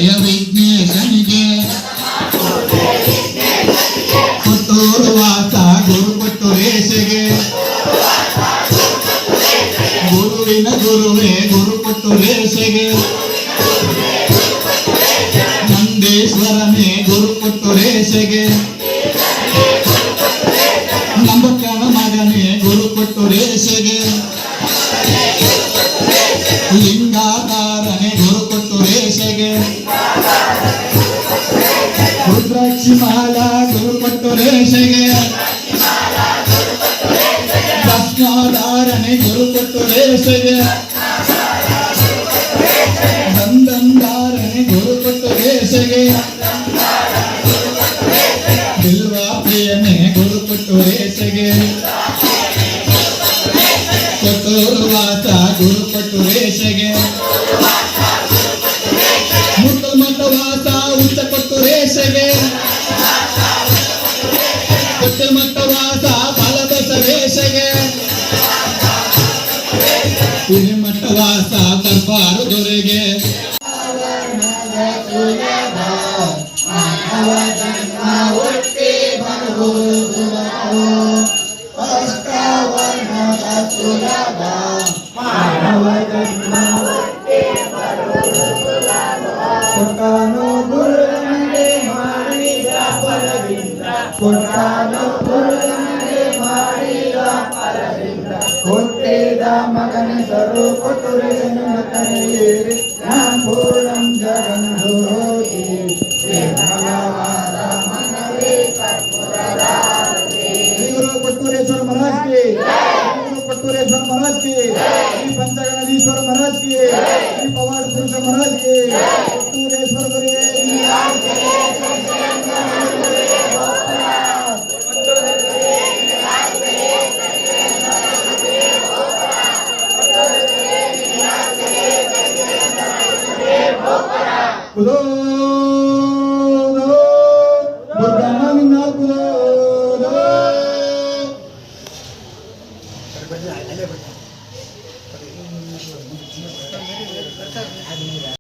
ಜಯ ವಿಘ್ನೇಶನಿಗೆ ಕೊಟ್ಟೂರು ವಾಸ ಗುರು ಕೊಟ್ಟೂರೇಶಗೆ ಗುರುವಿನ ಗುರುವೇ ಗುರು ಕೊಟ್ಟೂರೇಶಗೆ ನಂದೇಶ್ವರನೇ ಗುರು ಕೊಟ್ಟೂರೇಶಗೆ ನಂಬಕ್ಕನ ಮಗನೇ ಗುರು ಕೊಟ್ಟೂರೇಶಗೆ ಲಿಂಗಾಕಾರನೇ ಗುರು ಕೊಟ್ಟೂರೇಶಗೆ ರುದ್ರಾಕ್ಷಿ ಮಾಲಾ ಗುರು ಕೊಟ್ಟೂರೇಶಗೆ ಭಸ್ಮಾಧಾರನೆ ಗುರು ಕೊಟ್ಟೂರೇಶಗೆ ಗಂಧಂಧಾರನೆ ಗುರು ಕೊಟ್ಟೂರೇಶಗೆ ಬಿಲ್ವ ಪ್ರಿಯನೇ ಗುರು ಕೊಟ್ಟೂರೇಶಗೆ ಕೊಟ್ಟೂರು ವಾಸ ಗುರು ಕೊಟ್ಟೂರೇಶಗೆ ಮುತ್ತಮಠ ವಾಸ ಉಚ್ಚ ಕೊಟ್ಟೂರೇಶಗೆ ಕೊಟ್ಟಮಠ ವಾಸ ಬಲಬಸವೇಶಗೆ ಹಿರಿಮಠ ವಾಸ ದರ್ಬಾರು ದೊರೆಗೆ ಕೊಟ್ಟಾನು ಗುರುವಿಗೆ ಮಾಡಿದ ಫಲದಿಂದ ಕೊಟ್ಟಾನು ಗುರುವಿಗೆ ಮಾಡಿದ ಫಲದಿಂದ ಕೊಟ್ಟಿದ ಮಗನ ಸರು ಕೊಟ್ಟೂರೇಶನ ಕರೆಯಿರಿ ಪೂರ್ಣಂ ಜಗನ್ಹೋಗಿ ಗುರು ಕೊಟ್ಟೂರೇಶ್ವರ ಮಹಾರಾಜ್ की गुरु कोट्टूरेश्वर महाराज की श्री पंचगणधीश्वर महाराज की श्री पवार पुरुष महाराज की कोट्टूरेश्वर गुरु